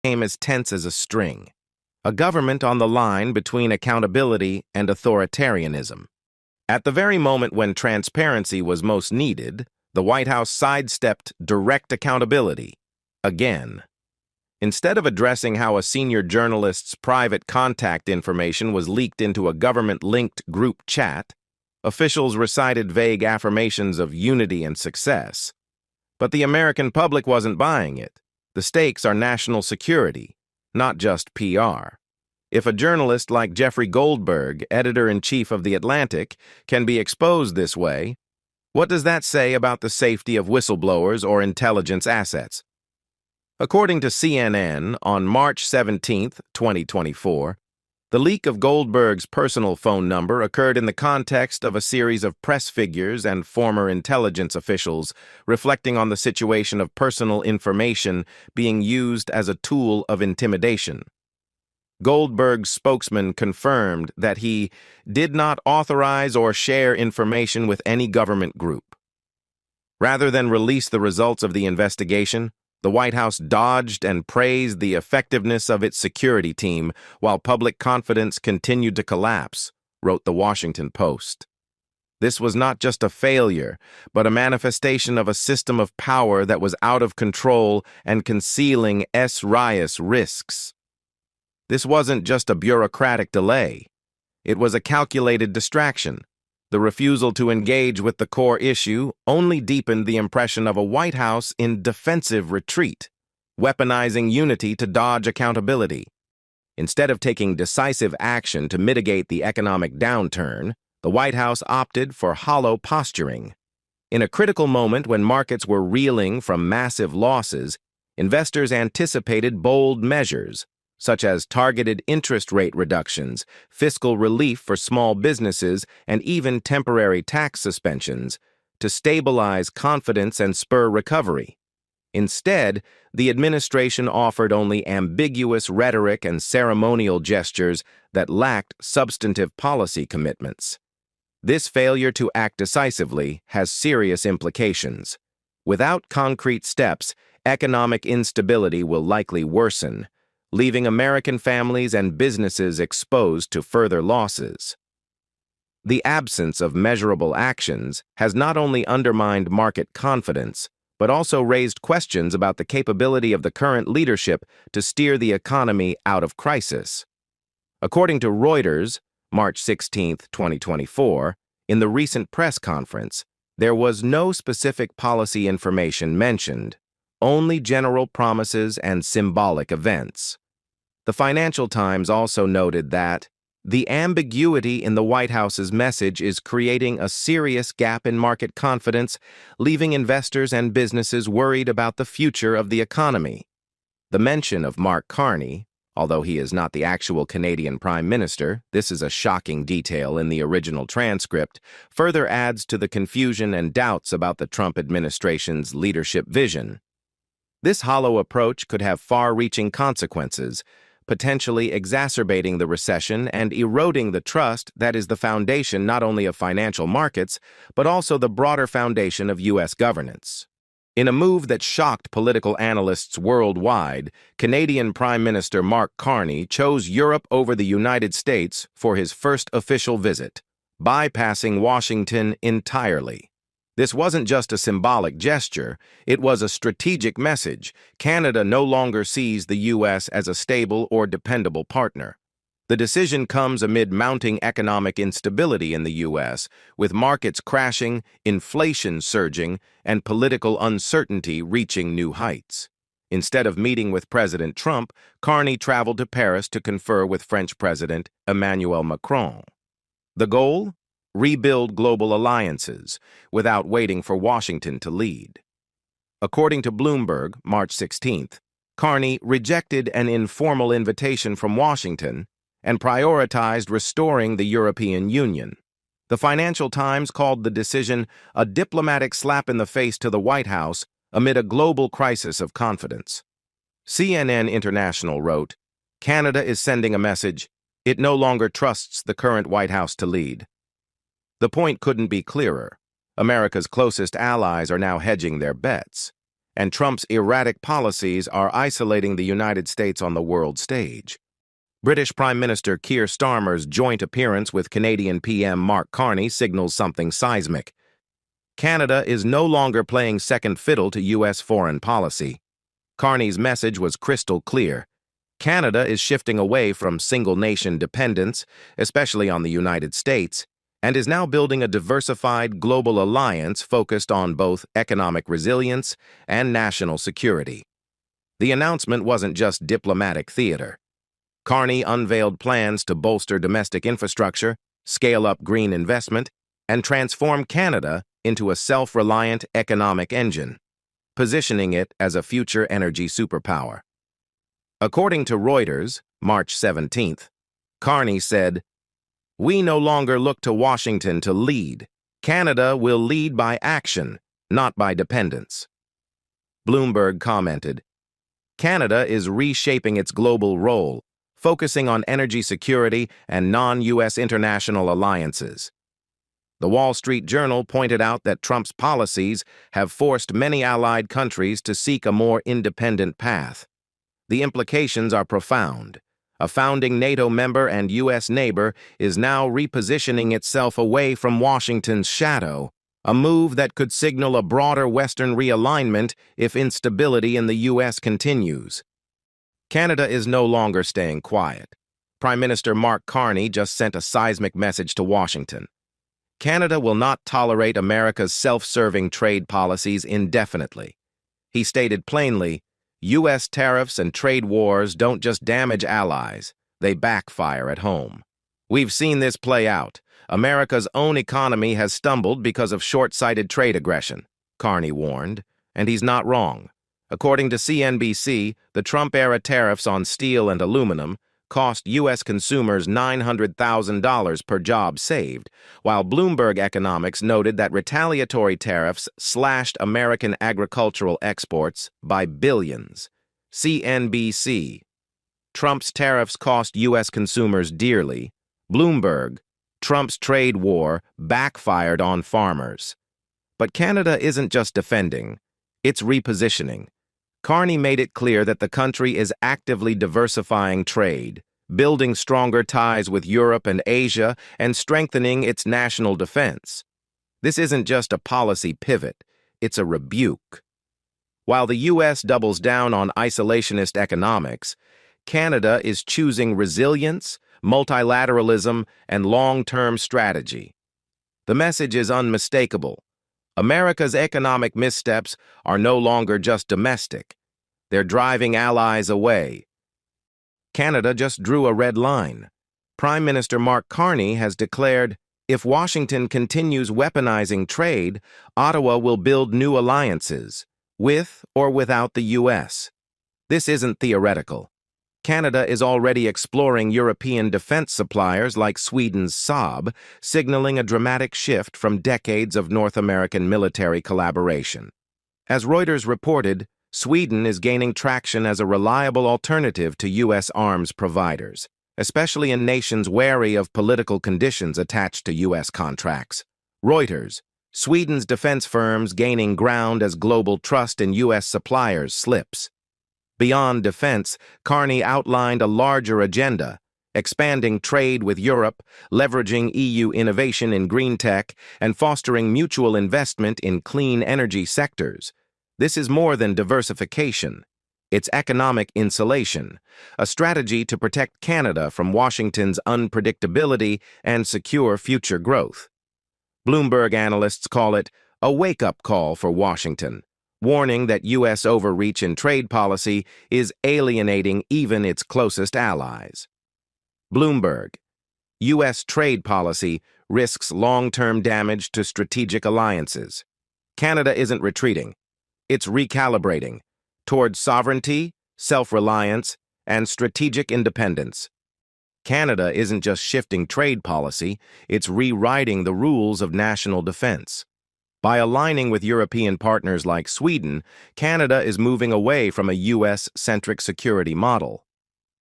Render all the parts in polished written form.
became as tense as a string, a government on the line between accountability and authoritarianism. At the very moment when transparency was most needed, the White House sidestepped direct accountability again. Instead of addressing how a senior journalist's private contact information was leaked into a government-linked group chat, officials recited vague affirmations of unity and success. But the American public wasn't buying it. The stakes are national security, not just PR. If a journalist like Jeffrey Goldberg, editor-in-chief of The Atlantic, can be exposed this way, what does that say about the safety of whistleblowers or intelligence assets? According to CNN, on March 17, 2024, the leak of Goldberg's personal phone number occurred in the context of a series of press figures and former intelligence officials reflecting on the situation of personal information being used as a tool of intimidation. Goldberg's spokesman confirmed that he did not authorize or share information with any government group. Rather than release the results of the investigation, the White House dodged and praised the effectiveness of its security team while public confidence continued to collapse, wrote the Washington Post. This was not just a failure, but a manifestation of a system of power that was out of control and concealing serious risks. This wasn't just a bureaucratic delay. It was a calculated distraction. The refusal to engage with the core issue only deepened the impression of a White House in defensive retreat, weaponizing unity to dodge accountability. Instead of taking decisive action to mitigate the economic downturn, the White House opted for hollow posturing. In a critical moment when markets were reeling from massive losses, investors anticipated bold measures, such as targeted interest rate reductions, fiscal relief for small businesses, and even temporary tax suspensions, to stabilize confidence and spur recovery. Instead, the administration offered only ambiguous rhetoric and ceremonial gestures that lacked substantive policy commitments. This failure to act decisively has serious implications. Without concrete steps, economic instability will likely worsen, leaving American families and businesses exposed to further losses. The absence of measurable actions has not only undermined market confidence, but also raised questions about the capability of the current leadership to steer the economy out of crisis. According to Reuters, March 16, 2024, in the recent press conference, there was no specific policy information mentioned, only general promises and symbolic events. The Financial Times also noted that the ambiguity in the White House's message is creating a serious gap in market confidence, leaving investors and businesses worried about the future of the economy. The mention of Mark Carney, although he is not the actual Canadian Prime Minister, this is a shocking detail in the original transcript, further adds to the confusion and doubts about the Trump administration's leadership vision. This hollow approach could have far-reaching consequences, potentially exacerbating the recession and eroding the trust that is the foundation not only of financial markets, but also the broader foundation of U.S. governance. In a move that shocked political analysts worldwide, Canadian Prime Minister Mark Carney chose Europe over the United States for his first official visit, bypassing Washington entirely. This wasn't just a symbolic gesture, it was a strategic message. Canada no longer sees the U.S. as a stable or dependable partner. The decision comes amid mounting economic instability in the U.S., with markets crashing, inflation surging, and political uncertainty reaching new heights. Instead of meeting with President Trump, Carney traveled to Paris to confer with French President Emmanuel Macron. The goal? Rebuild global alliances, without waiting for Washington to lead. According to Bloomberg, March 16th, Carney rejected an informal invitation from Washington and prioritized restoring the European Union. The Financial Times called the decision a diplomatic slap in the face to the White House amid a global crisis of confidence. CNN International wrote, "Canada is sending a message. It no longer trusts the current White House to lead." The point couldn't be clearer. America's closest allies are now hedging their bets. and Trump's erratic policies are isolating the United States on the world stage. British Prime Minister Keir Starmer's joint appearance with Canadian PM Mark Carney signals something seismic. Canada is no longer playing second fiddle to U.S. foreign policy. Carney's message was crystal clear. Canada is shifting away from single-nation dependence, especially on the United States, and is now building a diversified global alliance focused on both economic resilience and national security. The announcement wasn't just diplomatic theater. Carney unveiled plans to bolster domestic infrastructure, scale up green investment, and transform Canada into a self-reliant economic engine, positioning it as a future energy superpower. According to Reuters, March 17th, Carney said, "We no longer look to Washington to lead. Canada will lead by action, not by dependence." Bloomberg commented, "Canada is reshaping its global role, focusing on energy security and non-U.S. international alliances." The Wall Street Journal pointed out that Trump's policies have forced many allied countries to seek a more independent path. The implications are profound. A founding NATO member and U.S. neighbor is now repositioning itself away from Washington's shadow, a move that could signal a broader Western realignment if instability in the U.S. continues. Canada is no longer staying quiet. Prime Minister Mark Carney just sent a seismic message to Washington. Canada will not tolerate America's self-serving trade policies indefinitely. He stated plainly, U.S. tariffs and trade wars don't just damage allies, they backfire at home. We've seen this play out. America's own economy has stumbled because of short-sighted trade aggression, Carney warned, and he's not wrong. According to CNBC, the Trump-era tariffs on steel and aluminum cost U.S. consumers $900,000 per job saved, while Bloomberg Economics noted that retaliatory tariffs slashed American agricultural exports by billions. CNBC. Trump's tariffs cost U.S. consumers dearly. Bloomberg. Trump's trade war backfired on farmers. But Canada isn't just defending, it's repositioning. Carney made it clear that the country is actively diversifying trade, building stronger ties with Europe and Asia, and strengthening its national defense. This isn't just a policy pivot, it's a rebuke. While the U.S. doubles down on isolationist economics, Canada is choosing resilience, multilateralism, and long-term strategy. The message is unmistakable. America's economic missteps are no longer just domestic. They're driving allies away. Canada just drew a red line. Prime Minister Mark Carney has declared, if Washington continues weaponizing trade, Ottawa will build new alliances, with or without the U.S. This isn't theoretical. Canada is already exploring European defense suppliers like Sweden's Saab, signaling a dramatic shift from decades of North American military collaboration. As Reuters reported, Sweden is gaining traction as a reliable alternative to U.S. arms providers, especially in nations wary of political conditions attached to U.S. contracts. Reuters, Sweden's defense firms gaining ground as global trust in U.S. suppliers slips. Beyond defense, Carney outlined a larger agenda, expanding trade with Europe, leveraging EU innovation in green tech, and fostering mutual investment in clean energy sectors. This is more than diversification. It's economic insulation, a strategy to protect Canada from Washington's unpredictability and secure future growth. Bloomberg analysts call it a wake-up call for Washington, warning that U.S. overreach in trade policy is alienating even its closest allies. Bloomberg. U.S. trade policy risks long-term damage to strategic alliances. Canada isn't retreating. It's recalibrating towards sovereignty, self-reliance, and strategic independence. Canada isn't just shifting trade policy, it's rewriting the rules of national defense. By aligning with European partners like Sweden, Canada is moving away from a U.S.-centric security model.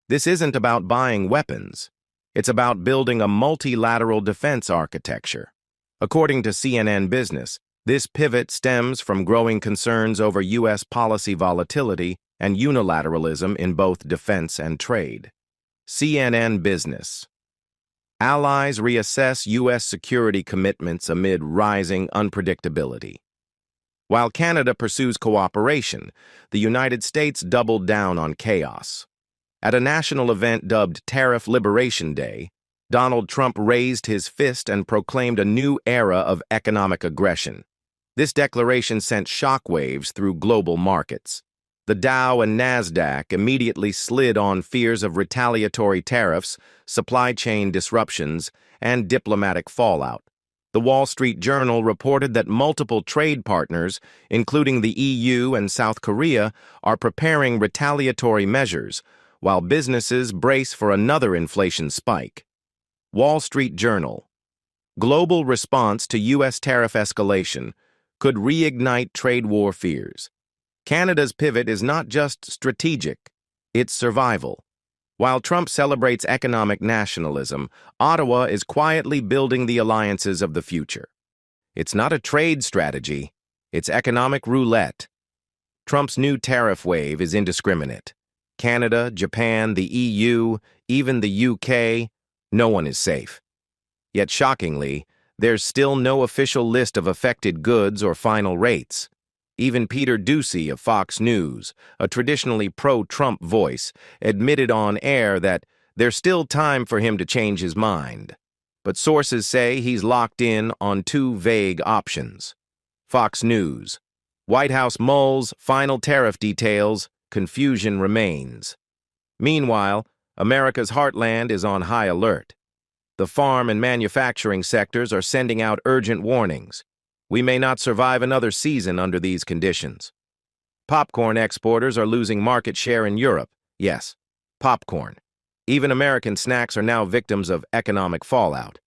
This isn't about buying weapons. It's about building a multilateral defense architecture. According to CNN Business, This pivot stems from growing concerns over U.S. policy volatility and unilateralism in both defense and trade. CNN Business. Allies reassess U.S. security commitments amid rising unpredictability. While Canada pursues cooperation, the United States doubled down on chaos. At a national event dubbed Tariff Liberation Day, Donald Trump raised his fist and proclaimed a new era of economic aggression. This declaration sent shockwaves through global markets. The Dow and Nasdaq immediately slid on fears of retaliatory tariffs, supply chain disruptions, and diplomatic fallout. The Wall Street Journal reported that multiple trade partners, including the EU and South Korea, are preparing retaliatory measures, while businesses brace for another inflation spike. Wall Street Journal. Global response to U.S. tariff escalation could reignite trade war fears. Canada's pivot is not just strategic, it's survival. While Trump celebrates economic nationalism, Ottawa is quietly building the alliances of the future. It's not a trade strategy, it's economic roulette. Trump's new tariff wave is indiscriminate. Canada, Japan, the EU, even the UK, no one is safe. Yet shockingly, there's still no official list of affected goods or final rates. Even Peter Doocy of Fox News, a traditionally pro-Trump voice, admitted on air that there's still time for him to change his mind. But sources say he's locked in on two vague options. Fox News. White House mulls final tariff details, confusion remains. Meanwhile, America's heartland is on high alert. The farm and manufacturing sectors are sending out urgent warnings. We may not survive another season under these conditions. Popcorn exporters are losing market share in Europe. Yes, popcorn. Even American snacks are now victims of economic fallout.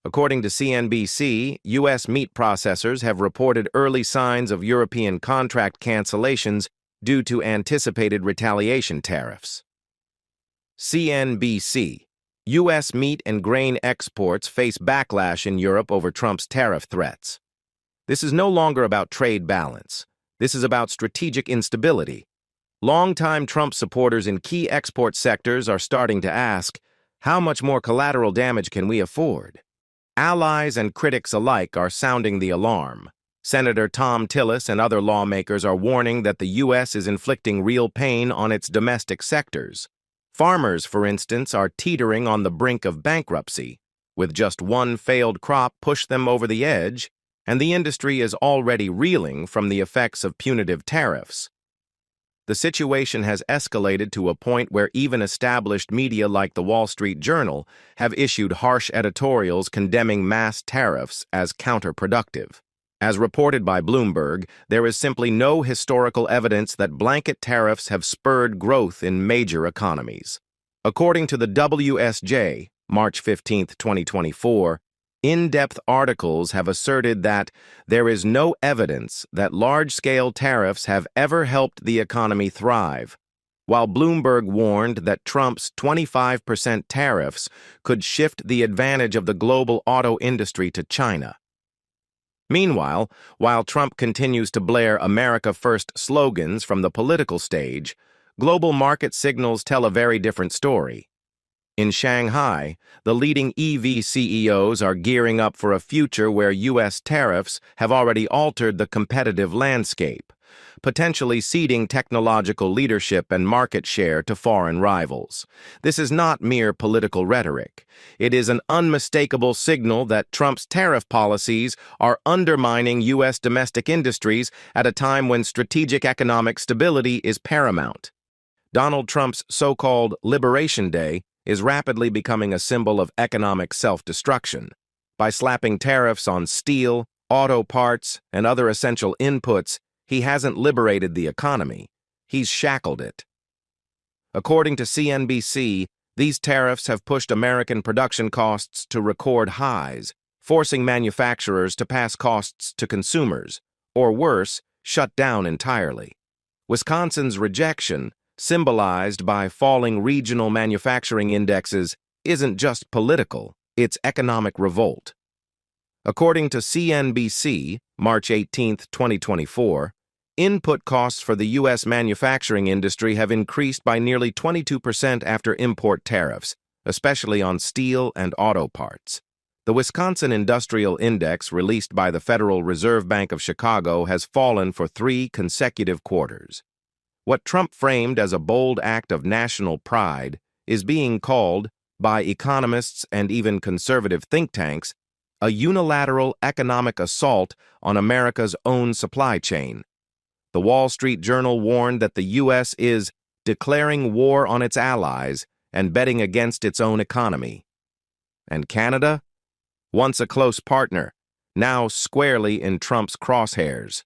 According to CNBC, U.S. meat processors have reported early signs of European contract cancellations due to anticipated retaliation tariffs. CNBC. U.S. meat and grain exports face backlash in Europe over Trump's tariff threats. This is no longer about trade balance. This is about strategic instability. Longtime Trump supporters in key export sectors are starting to ask, how much more collateral damage can we afford? Allies and critics alike are sounding the alarm. Senator Tom Tillis and other lawmakers are warning that the U.S. is inflicting real pain on its domestic sectors. Farmers, for instance, are teetering on the brink of bankruptcy. With just one failed crop pushed them over the edge, and the industry is already reeling from the effects of punitive tariffs. The situation has escalated to a point where even established media like the Wall Street Journal have issued harsh editorials condemning mass tariffs as counterproductive. As reported by Bloomberg, there is simply no historical evidence that blanket tariffs have spurred growth in major economies. According to the WSJ, March 15, 2024, in-depth articles have asserted that there is no evidence that large-scale tariffs have ever helped the economy thrive, while Bloomberg warned that Trump's 25% tariffs could shift the advantage of the global auto industry to China. Meanwhile, while Trump continues to blare America First slogans from the political stage, global market signals tell a very different story. In Shanghai, the leading EV CEOs are gearing up for a future where U.S. tariffs have already altered the competitive landscape, potentially ceding technological leadership and market share to foreign rivals. This is not mere political rhetoric. It is an unmistakable signal that Trump's tariff policies are undermining U.S. domestic industries at a time when strategic economic stability is paramount. Donald Trump's so-called Liberation Day is rapidly becoming a symbol of economic self-destruction. By slapping tariffs on steel, auto parts, and other essential inputs, he hasn't liberated the economy. He's shackled it. According to CNBC, these tariffs have pushed American production costs to record highs, forcing manufacturers to pass costs to consumers, or worse, shut down entirely. Wisconsin's rejection, symbolized by falling regional manufacturing indexes, isn't just political, it's economic revolt. According to CNBC, March 18, 2024, input costs for the U.S. manufacturing industry have increased by nearly 22% after import tariffs, especially on steel and auto parts. The Wisconsin Industrial Index, released by the Federal Reserve Bank of Chicago, has fallen for 3 consecutive quarters. What Trump framed as a bold act of national pride is being called, by economists and even conservative think tanks, a unilateral economic assault on America's own supply chain. The Wall Street Journal warned that the U.S. is declaring war on its allies and betting against its own economy. And Canada? Once a close partner, now squarely in Trump's crosshairs.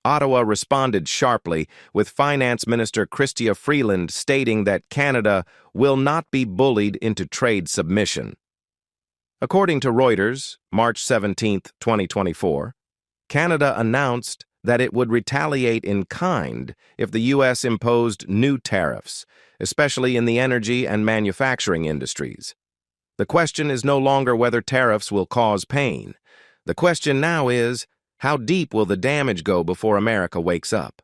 Ottawa responded sharply, with Finance Minister Chrystia Freeland stating that Canada will not be bullied into trade submission. According to Reuters, March 17, 2024, Canada announced that it would retaliate in kind if the U.S. imposed new tariffs, especially in the energy and manufacturing industries. The question is no longer whether tariffs will cause pain. The question now is, how deep will the damage go before America wakes up?